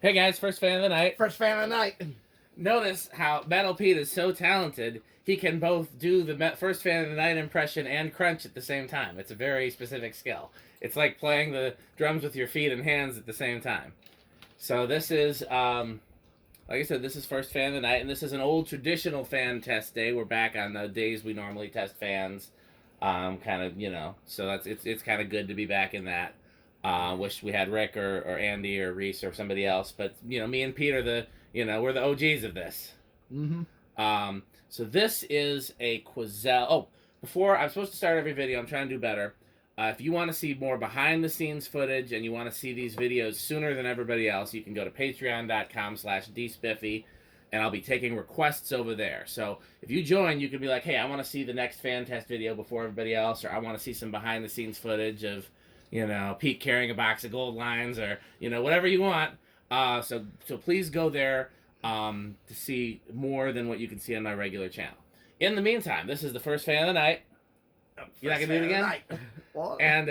Hey guys, first fan of the night. First fan of the night. Notice how Metal Pete is so talented, he can both do the first fan of the night impression and crunch at the same time. It's a very specific skill. It's like playing the drums with your feet and hands at the same time. So this is, like I said, this is first fan of the night, and this is an old traditional fan test day. We're back on the days we normally test fans, kind of, you know. So it's kind of good to be back in that. Wish we had Rick or Andy or Reese or somebody else, but you know, me and Pete are we're the OGs of this. Mm-hmm. So this is a Quoizel. Oh, before I'm supposed to start every video, I'm trying to do better. If you want to see more behind the scenes footage and you want to see these videos sooner than everybody else, you can go to patreon.com/dspiffy, and I'll be taking requests over there. So if you join, you can be like, hey, I want to see the next fan test video before everybody else, or I want to see some behind the scenes footage of, you know, Pete carrying a box of gold lines, or, you know, whatever you want. So please go there to see more than what you can see on my regular channel. In the meantime, this is the first fan of the night. You're not going to do it again? And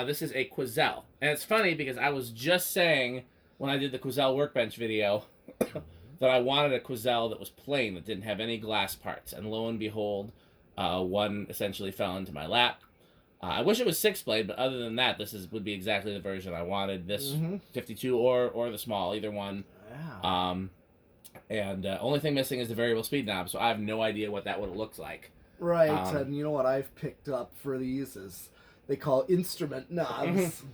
this is a Quoizel. And it's funny because I was just saying when I did the Quoizel workbench video that I wanted a Quoizel that was plain, that didn't have any glass parts. And lo and behold, one essentially fell into my lap. I wish it was 6-blade, but other than that, would be exactly the version I wanted. This 52 or the small, either one. Yeah. Only thing missing is the variable speed knob, so I have no idea what that would have looked like. Right, and you know what I've picked up for these is they call instrument knobs.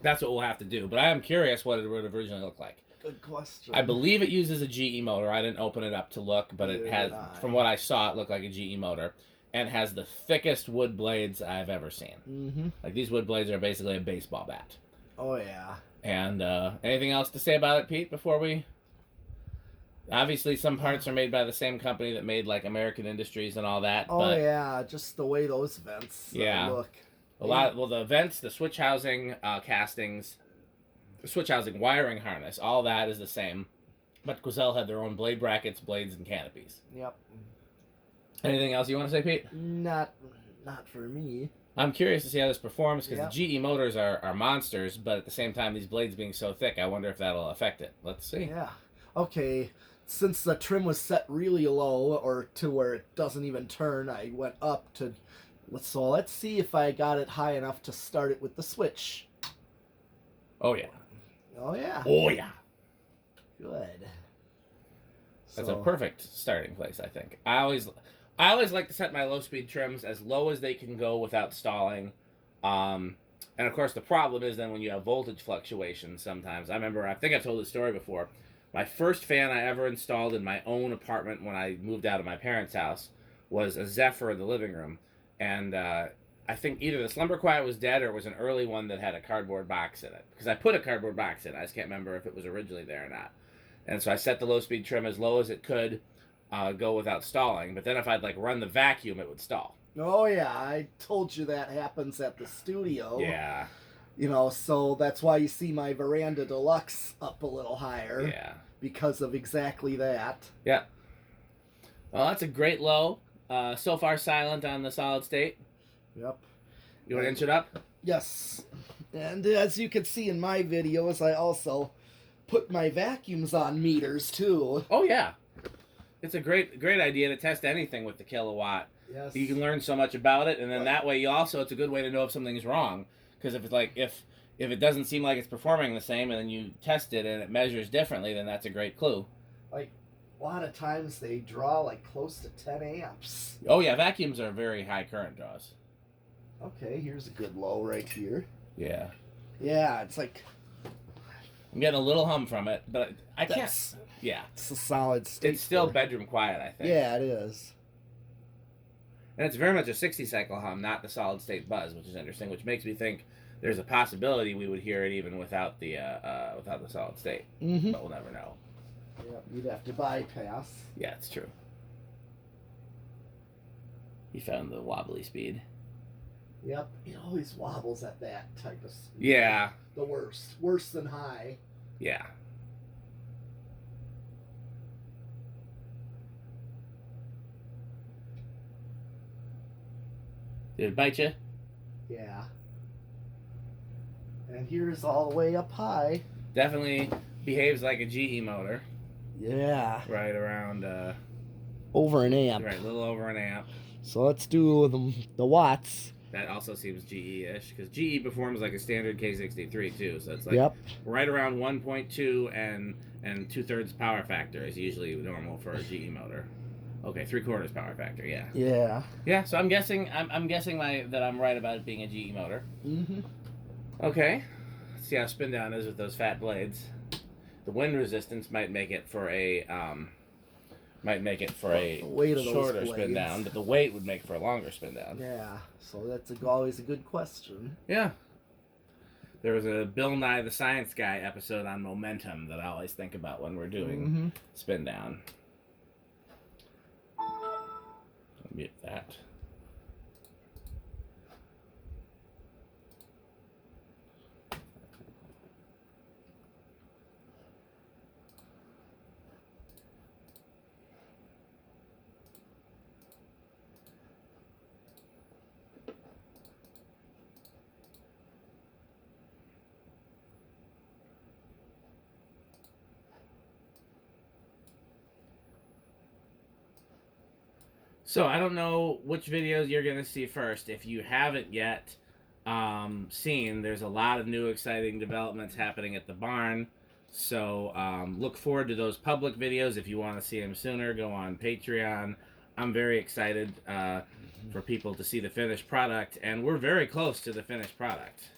That's what we'll have to do, but I am curious what it would originally look like. Good question. I believe it uses a GE motor. I didn't open it up to look, but it has, from what I saw, it looked like a GE motor. And has the thickest wood blades I've ever seen. Like, these wood blades are basically a baseball bat. Oh, yeah. And anything else to say about it, Pete, before we... Obviously, some parts are made by the same company that made, like, American Industries and all that. Oh, but, yeah, just the way those vents look. The vents, the switch housing castings, the switch housing wiring harness, all that is the same. But Quoizel had their own blade brackets, blades, and canopies. Yep. Anything else you want to say, Pete? Not for me. I'm curious to see how this performs, because the GE motors are monsters, but at the same time, these blades being so thick, I wonder if that'll affect it. Let's see. Yeah. Okay, since the trim was set really low, or to where it doesn't even turn, I went up to... So let's see if I got it high enough to start it with the switch. Oh, yeah. Oh, yeah. Oh, yeah. Good. That's a perfect starting place, I think. I always like to set my low-speed trims as low as they can go without stalling. And, of course, the problem is then when you have voltage fluctuations sometimes. I think I've told this story before. My first fan I ever installed in my own apartment when I moved out of my parents' house was a Zephyr in the living room. And I think either the Slumber Quiet was dead or it was an early one that had a cardboard box in it. Because I put a cardboard box in it. I just can't remember if it was originally there or not. And so I set the low-speed trim as low as it could go without stalling. But then if I'd, like, run the vacuum, it would stall. Oh, yeah. I told you that happens at the studio. Yeah. You know, so that's why you see my Veranda Deluxe up a little higher. Yeah. Because of exactly that. Yeah. Well, that's a great low. So far silent on the solid state. Yep. You want to inch it up? Yes. And as you can see in my videos, I also put my vacuums on meters, too. Oh, yeah. It's a great idea to test anything with the kilowatt. Yes. You can learn so much about it, and then that way it's a good way to know if something's wrong. Because if it's like, if it doesn't seem like it's performing the same, and then you test it and it measures differently, then that's a great clue. Like, a lot of times they draw like close to 10 amps. Oh, yeah, vacuums are very high current draws. Okay, here's a good low right here. Yeah. Yeah, it's like... I'm getting a little hum from it, but I can't... Yeah. It's a solid state. It's still bedroom quiet, I think. Yeah, it is. And it's very much a 60-cycle hum, not the solid state buzz, which is interesting, which makes me think there's a possibility we would hear it even without the solid state. Mm-hmm. But we'll never know. Yeah, you'd have to bypass. Yeah, it's true. He found the wobbly speed. Yep, it always wobbles at that type of speed. Yeah. The worst. Worse than high. Yeah. Did it bite you? Yeah. And here's all the way up high. Definitely behaves like a GE motor, Yeah. right around Over an amp. right, a little over an amp. So let's do the watts. That also seems GE-ish because GE performs like a standard K63 too, so it's like Yep. right around 1.2 and 2/3 power factor is usually normal for a GE motor. Okay, 3/4 power factor. Yeah. Yeah. Yeah. So I'm guessing that I'm right about it being a GE motor. Mm-hmm. Okay. Let's see how spin down is with those fat blades. The wind resistance might make it for a weight of those shorter spin blades. down, but the weight would make for a longer spin down. Yeah. So that's always a good question. Yeah. There was a Bill Nye the Science Guy episode on momentum that I always think about when we're doing spin down. Mute that. So I don't know which videos you're going to see first. If you haven't yet seen, there's a lot of new exciting developments happening at the barn. So look forward to those public videos. If you want to see them sooner, go on Patreon. I'm very excited for people to see the finished product. And we're very close to the finished product.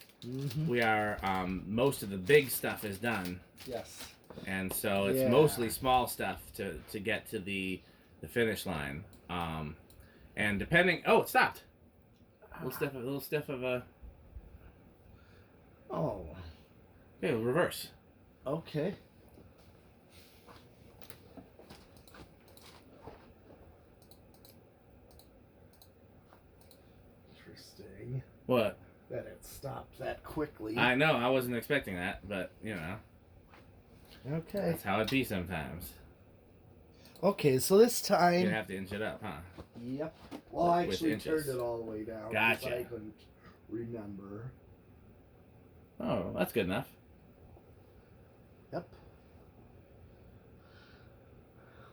We are, most of the big stuff is done. Yes. And so it's mostly small stuff to get to the finish line. And depending, oh, it stopped. A little stiff of a. Oh. Yeah, reverse. Okay. Interesting. What? That it stopped that quickly. I know, I wasn't expecting that, but you know. Okay. That's how it be sometimes. Okay, so this time. You have to inch it up, huh? Yep. Well, I With actually inches. turned it all the way down. Gotcha. I couldn't remember. Oh, that's good enough. Yep.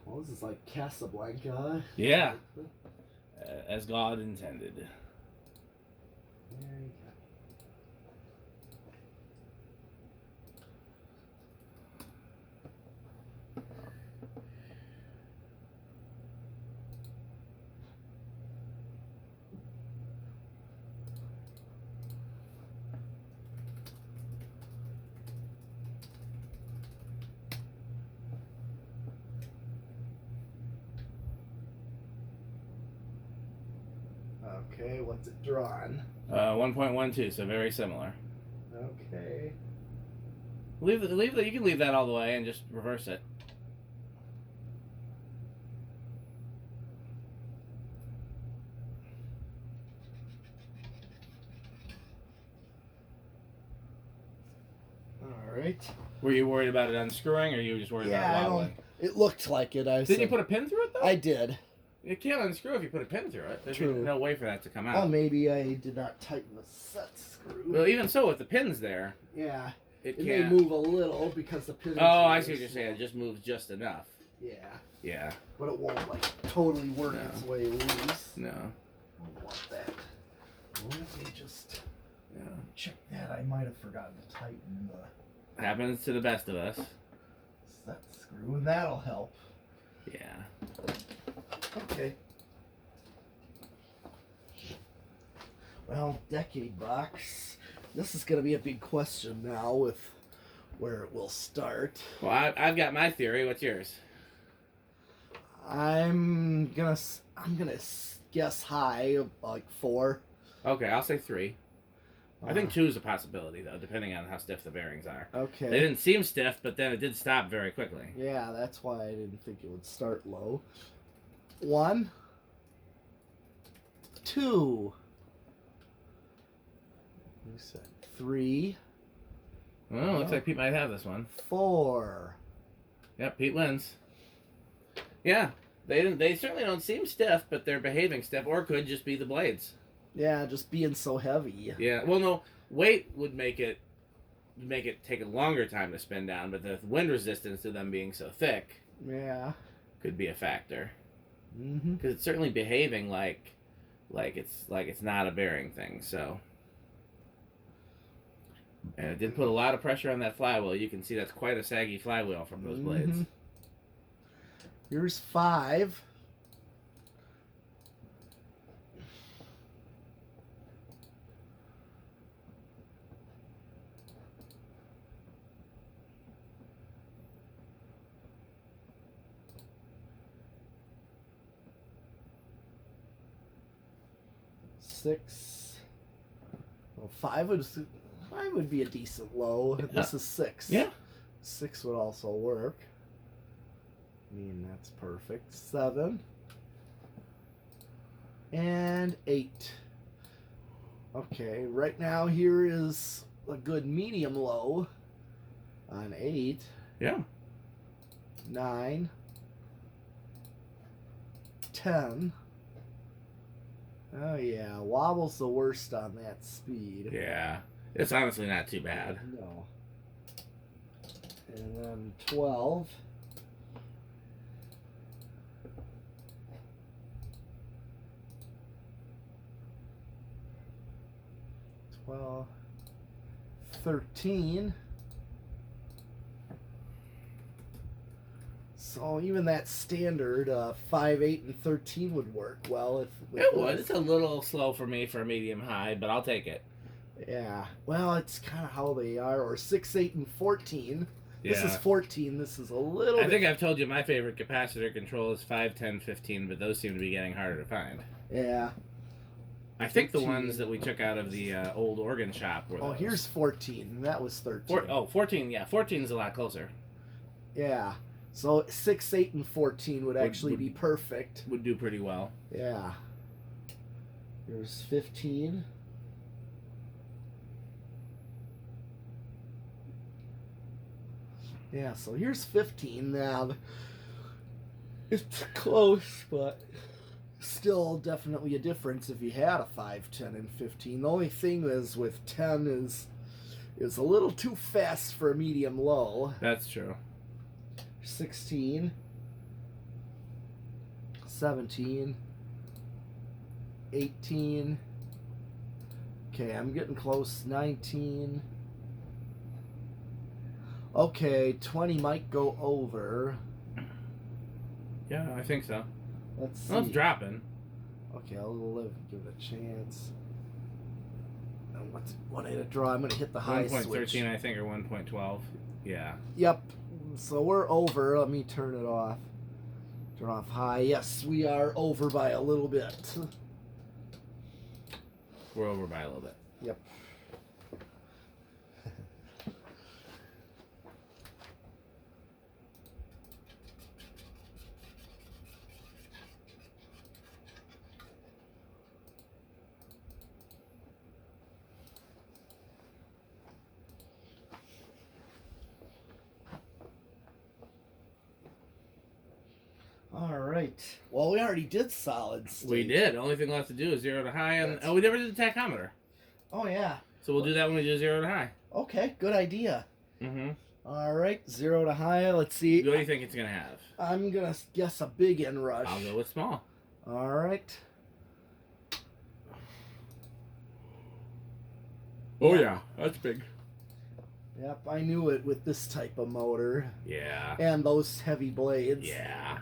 Well, this is like Casablanca. Yeah. As God intended. There you go. Okay, what's it drawn? 1.12, so very similar. Okay. You can leave that all the way and just reverse it. All right. Were you worried about it unscrewing, or you were just worried about it wobbling? It looked like it. Did you put a pin through it though? I did. You can't unscrew if you put a pin through it. There's True. no way for that to come out. Oh, maybe I did not tighten the set screw. Well, even so, with the pins there, Yeah. it It may can't. move a little because the pins. Oh, I see what you're saying. It just moves just enough. Yeah. Yeah. But it won't like totally work No. its way loose. No. I don't want that. Let me just Yeah. check that. I might have forgotten to tighten the Happens to the best of us. set screw, and that'll help. Yeah. Okay. Well, decade box. This is going to be a big question now with where it will start. Well, I've got my theory. What's yours? I'm gonna guess high, like 4. Okay, I'll say 3. I think 2 is a possibility, though, depending on how stiff the bearings are. Okay. They didn't seem stiff, but then it did stop very quickly. Yeah, that's why I didn't think it would start low. 1, 2. You said 3, Well, looks like Pete might have this one. 4. Yep, Pete wins. Yeah, they certainly don't seem stiff, but they're behaving stiff, or it could just be the blades. Yeah, just being so heavy. Yeah, well, no, weight would make it make it take a longer time to spin down, but the wind resistance to them being so thick Yeah. could be a factor. Mm-hmm. Because it's certainly behaving like it's not a bearing thing. So, and it did put a lot of pressure on that flywheel. You can see that's quite a saggy flywheel from those blades. Here's 5. Six. Well, five would be a decent low. Yeah. This is 6. Yeah. 6 would also work. I mean, that's perfect. 7. And 8. Okay, right now here is a good medium low on 8. Yeah. 9. 10. Oh yeah, wobble's the worst on that speed. Yeah. It's honestly not too bad. No. And then 12. 12. 13. So even that standard 5, 8, and 13 would work well if It would. It's a little slow for me for a medium high, but I'll take it. Yeah. Well, it's kind of how they are. Or 6, 8, and 14. Yeah. This is 14. This is a little. I think I've told you my favorite capacitor control is 5, 10, 15, but those seem to be getting harder to find. Yeah. I think the ones that we took out of the old organ shop were those. Oh, here's 14. That was 13. 14, yeah. 14's a lot closer. Yeah. So 6, 8, and 14 would actually be perfect. Would do pretty well. Yeah. Here's 15. Yeah, so here's 15 now. It's close, but still definitely a difference if you had a 5, 10, and 15. The only thing is with 10 is a little too fast for a medium low. That's true. 16, 17, 18. Okay, I'm getting close. 19. Okay, 20 might go over. Yeah, I think so. Let's see. Well, it's dropping. Okay, I'll live and give it a chance. And what did I draw? I'm going to hit the high switch. 1.13, I think, or 1.12. Yeah. Yep. So we're over. Let me turn it off. Turn off high. Yes, we are over by a little bit. We're over by a little bit. Yep. All right. Well, we already did solid state. We did. The only thing left to do is 0 to high, and we never did the tachometer. Oh yeah. So we'll do that when we do 0 to high. Okay, good idea. Mm-hmm. All right, 0 to high. Let's see. What do you think it's gonna have? I'm gonna guess a big inrush. I'll go with small. All right. Oh yeah, that's big. Yep, I knew it with this type of motor. Yeah. And those heavy blades. Yeah.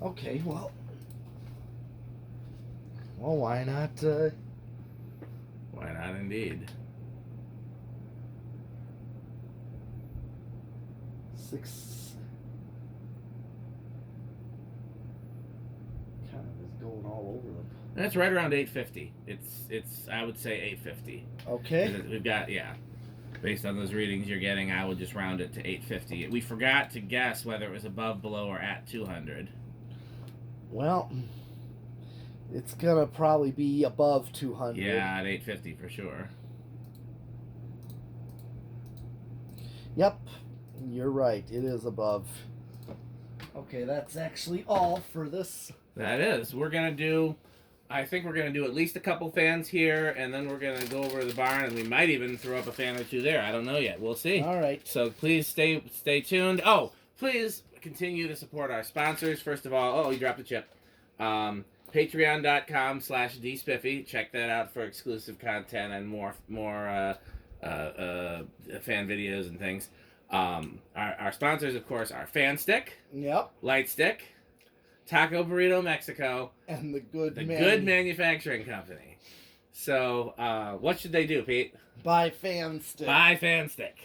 Okay, well, why not? Why not, indeed? 6. Kind of is going all over them. That's right around 850. It's I would say 850. Okay. We've got, yeah. Based on those readings you're getting, I would just round it to 850. We forgot to guess whether it was above, below, or at 200. Well, it's gonna probably be above 200. Yeah, at 850 for sure. Yep, you're right. It is above. Okay, that's actually all for this. That is. We're gonna do I think we're going to do at least a couple fans here, and then we're going to go over to the barn, and we might even throw up a fan or two there. I don't know yet. We'll see. All right. So please stay tuned. Oh, please continue to support our sponsors. First of all, you dropped the chip. Patreon.com/dspiffy. Check that out for exclusive content and more fan videos and things. Our sponsors, of course, are Fan Stick, Yep. Light Stick, Taco Burrito Mexico, And the Good Good Manufacturing Company. So, what should they do, Pete? Buy Fan Stick. Buy Fan Stick.